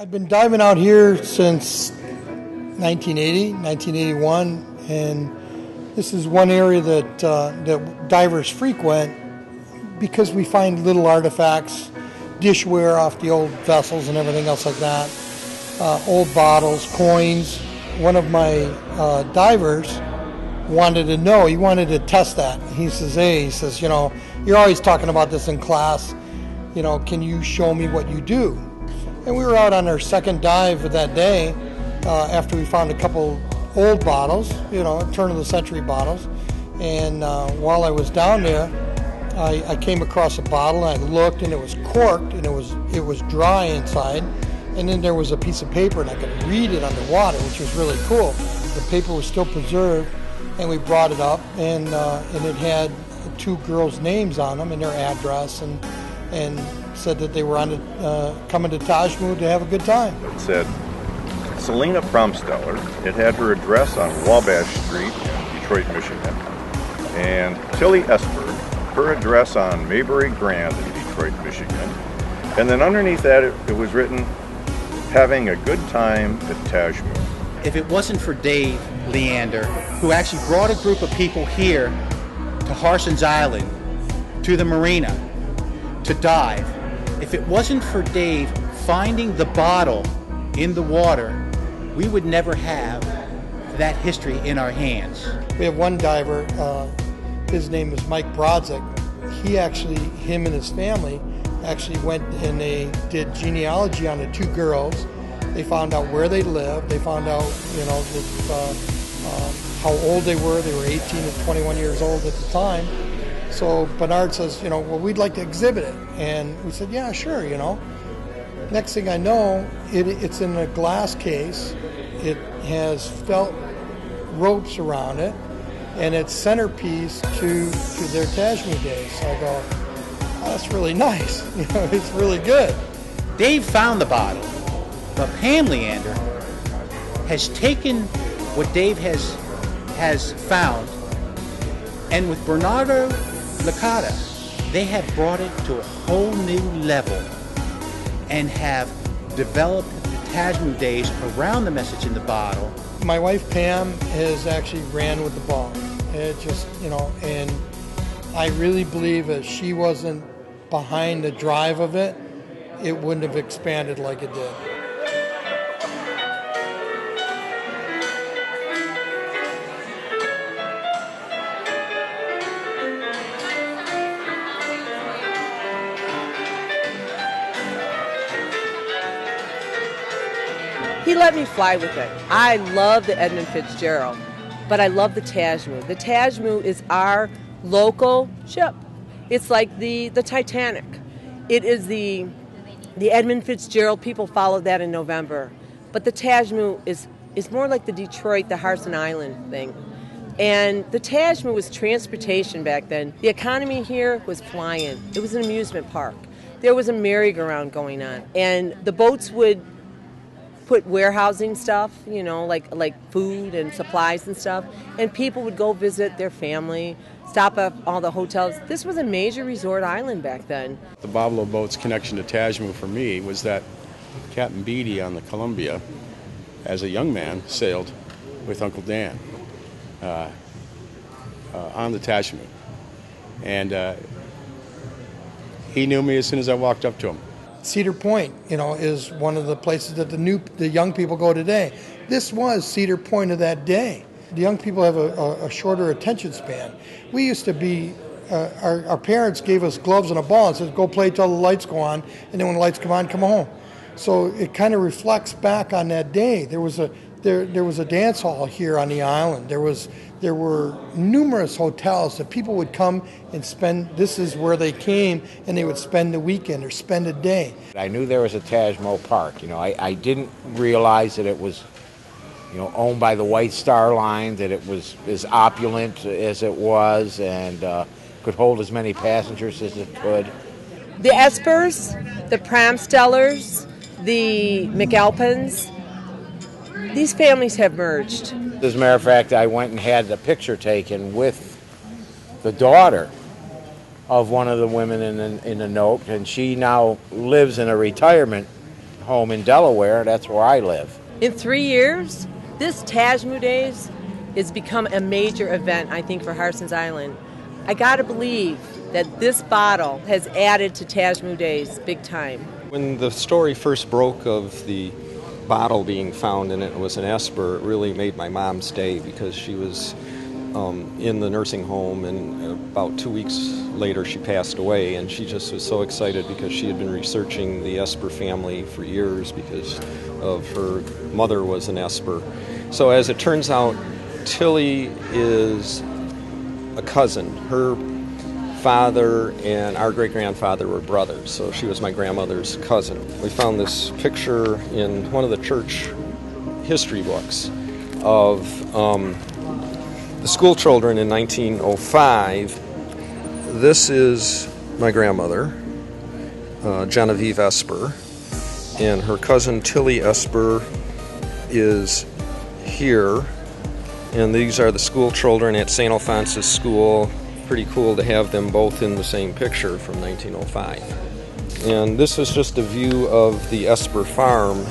I've been diving out here since 1980, 1981, and this is one area that divers frequent because we find little artifacts, dishware off the old vessels and everything else like that, old bottles, coins. One of my divers wanted to know, he wanted to test that. He says, you're always talking about this in class, can you show me what you do? And we were out on our second dive of that day after we found a couple old bottles, turn of the century bottles. And while I was down there, I came across a bottle and I looked and it was corked and it was dry inside. And then there was a piece of paper and I could read it underwater, which was really cool. The paper was still preserved, and we brought it up and it had two girls' names on them and their address and said that they were coming to Tashmoo to have a good time. It said Selena Promsteller. It had her address on Wabash Street in Detroit, Michigan. And Tilly Esper, her address on Maybury Grand in Detroit, Michigan. And then underneath that it was written, having a good time at Tashmoo. If it wasn't for Dave Leander, who actually brought a group of people here to Harson's Island, to the marina, to dive, if it wasn't for Dave finding the bottle in the water, we would never have that history in our hands. We have one diver, his name is Mike Brodzik. Him and his family actually went and they did genealogy on the two girls. They found out where they lived. They found out, how old they were. They were 18 and 21 years old at the time. So Bernard says, well, we'd like to exhibit it. And we said, yeah, sure, Next thing I know, it's in a glass case. It has felt ropes around it, and it's centerpiece to their Tashmoo days. So I go, oh, that's really nice. It's really good. Dave found the bottle, but Pam Leander has taken what Dave has found, and with Bernardo Licata, they have brought it to a whole new level and have developed the Tashmoo days around the message in the bottle. My wife Pam has actually ran with the ball. It just, and I really believe if she wasn't behind the drive of it, it wouldn't have expanded like it did. He let me fly with it. I love the Edmund Fitzgerald, but I love the Tashmoo. The Tashmoo is our local ship. It's like the Titanic. It is the Edmund Fitzgerald. People follow that in November. But the Tashmoo is more like the Detroit, the Harson Island thing. And the Tashmoo was transportation back then. The economy here was flying. It was an amusement park. There was a merry-go-round going on. And the boats would put warehousing stuff, like food and supplies and stuff, and people would go visit their family, stop at all the hotels. This was a major resort island back then. The Boblo boat's connection to Tashmoo for me was that Captain Beatty on the Columbia, as a young man, sailed with Uncle Dan on the Tashmoo. And he knew me as soon as I walked up to him. Cedar Point, is one of the places that the young people go today. This was Cedar Point of that day. The young people have a shorter attention span. We used to be, our parents gave us gloves and a ball and said, go play till the lights go on, and then when the lights come on, come home. So it kind of reflects back on that day. There was a dance hall here on the island. There were numerous hotels that people would come and spend. This is where they came, and they would spend the weekend or spend a day. I knew there was a Tashmoo Park. I didn't realize that it was, owned by the White Star Line, that it was as opulent as it was, and could hold as many passengers as it could. The Espers, the Promstellers, the McAlpins, these families have merged. As a matter of fact, I went and had the picture taken with the daughter of one of the women in the note, and she now lives in a retirement home in Delaware. That's where I live. In 3 years, this Tashmoo Days has become a major event, I think, for Harson's Island. I gotta believe that this bottle has added to Tashmoo Days big time. When the story first broke of the bottle being found and it was an Esper, it really made my mom's day because she was in the nursing home, and about 2 weeks later she passed away, and she just was so excited because she had been researching the Esper family for years because of her mother was an Esper. So as it turns out, Tilly is a cousin. Her father and our great-grandfather were brothers, so she was my grandmother's cousin. We found this picture in one of the church history books of the school children in 1905. This is my grandmother, Genevieve Esper, and her cousin Tilly Esper is here, and these are the school children at St. Alphonsus School. Pretty cool to have them both in the same picture from 1905. And this is just a view of the Esper farm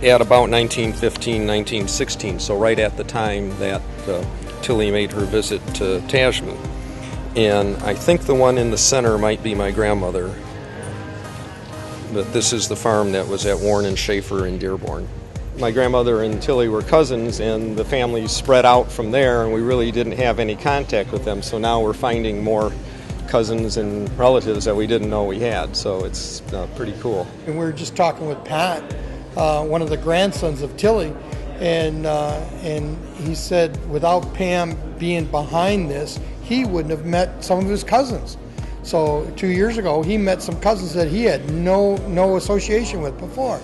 at about 1915, 1916, so right at the time that Tilly made her visit to Tashmoo. And I think the one in the center might be my grandmother, but this is the farm that was at Warren and Schaefer in Dearborn. My grandmother and Tilly were cousins, and the families spread out from there, and we really didn't have any contact with them, so now we're finding more cousins and relatives that we didn't know we had, so it's pretty cool. And we were just talking with Pat, one of the grandsons of Tilly, and he said without Pam being behind this, he wouldn't have met some of his cousins. So 2 years ago, he met some cousins that he had no association with before.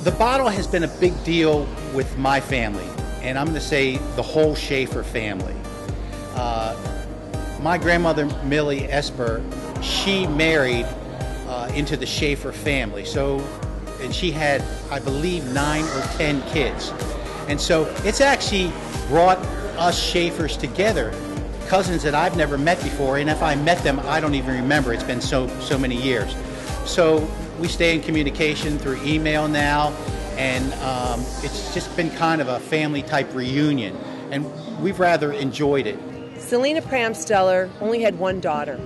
The bottle has been a big deal with my family, and I'm going to say the whole Schaefer family. My grandmother, Millie Esper, she married into the Schaefer family. And she had, I believe, 9 or 10 kids. And so it's actually brought us Schaefers together, cousins that I've never met before, and if I met them, I don't even remember. It's been so many years. So we stay in communication through email now, and it's just been kind of a family-type reunion, and we've rather enjoyed it. Selina Pramsteller only had one daughter,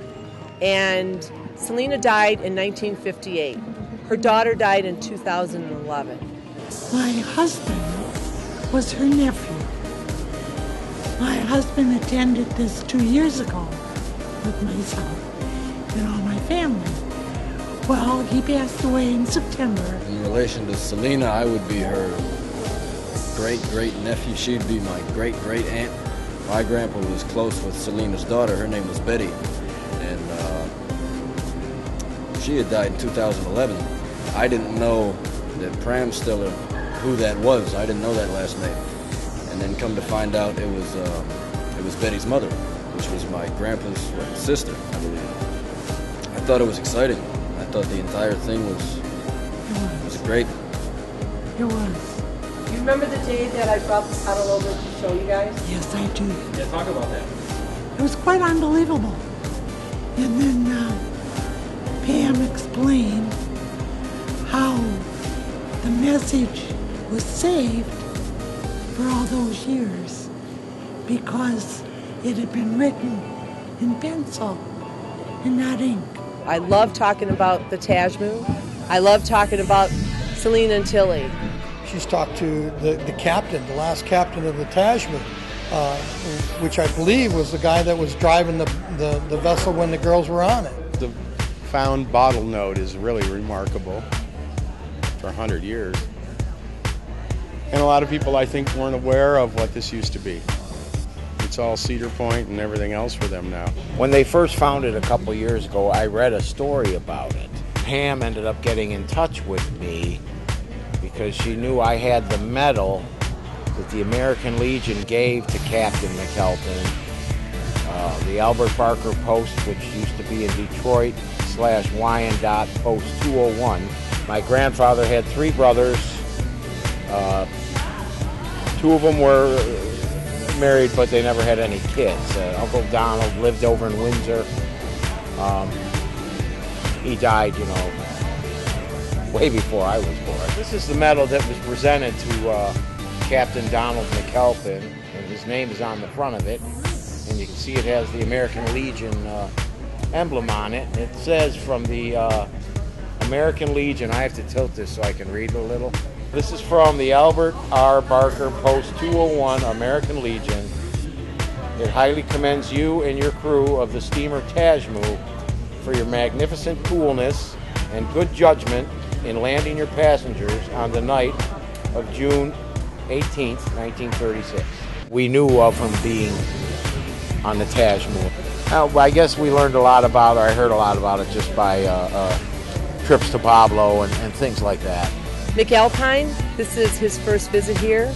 and Selina died in 1958. Her daughter died in 2011. My husband was her nephew. My husband attended this 2 years ago with myself and all my family. Well, he passed away in September. In relation to Selina, I would be her great-great-nephew. She'd be my great-great-aunt. My grandpa was close with Selina's daughter. Her name was Betty. And she had died in 2011. I didn't know that Pramsteller, who that was. I didn't know that last name. And then come to find out it was Betty's mother, which was my grandpa's sister, I believe. I thought it was exciting. I thought the entire thing was great. It was. Do you remember the day that I brought the bottle over to show you guys? Yes, I do. Yeah, talk about that. It was quite unbelievable. And then Pam explained how the message was saved for all those years because it had been written in pencil and not ink. I love talking about the Tashmoo. I love talking about Selina and Tilly. She's talked to the captain, the last captain of the Tashmoo, which I believe was the guy that was driving the vessel when the girls were on it. The found bottle note is really remarkable for 100 years. And a lot of people, I think, weren't aware of what this used to be. It's all Cedar Point and everything else for them now. When they first found it a couple years ago, I read a story about it. Pam ended up getting in touch with me because she knew I had the medal that the American Legion gave to Captain McKelton. The Albert Barker Post, which used to be in Detroit /Wyandotte Post 201. My grandfather had 3 brothers. 2 of them were married, but they never had any kids. Uncle Donald lived over in Windsor. He died, way before I was born. This is the medal that was presented to Captain Donald McAlpin, and his name is on the front of it. And you can see it has the American Legion emblem on it. It says from the American Legion, I have to tilt this so I can read a little. This is from the Albert R. Barker Post 201 American Legion. It highly commends you and your crew of the steamer Tashmoo for your magnificent coolness and good judgment in landing your passengers on the night of June 18th, 1936. We knew of him being on the Tashmoo. I guess we learned a lot about it, or I heard a lot about it just by trips to Pablo and things like that. McAlpine, this is his first visit here.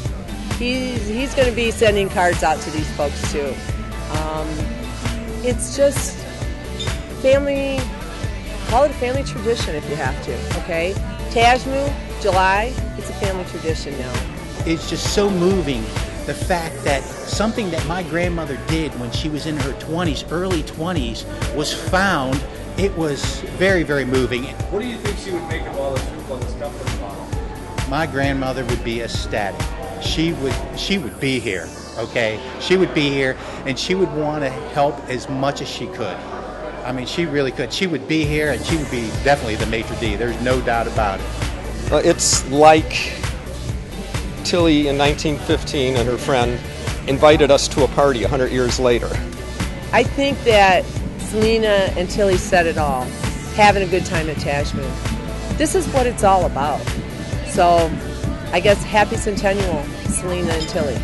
He's going to be sending cards out to these folks too. It's just family, call it a family tradition if you have to, okay? Tashmoo, July, it's a family tradition now. It's just so moving, the fact that something that my grandmother did when she was in her 20s, early 20s, was found. It was very, very moving. What do you think she would make of all this fruit on this comfort bottle? My grandmother would be ecstatic. She would be here, okay? She would be here, and she would want to help as much as she could. I mean, she really could. She would be here, and she would be definitely the maitre d'. There's no doubt about it. It's like Tilly in 1915 and her friend invited us to a party 100 years later. I think that Selena and Tilly said it all, having a good time at Tashmoo. This is what it's all about. So I guess happy centennial, Selena and Tilly.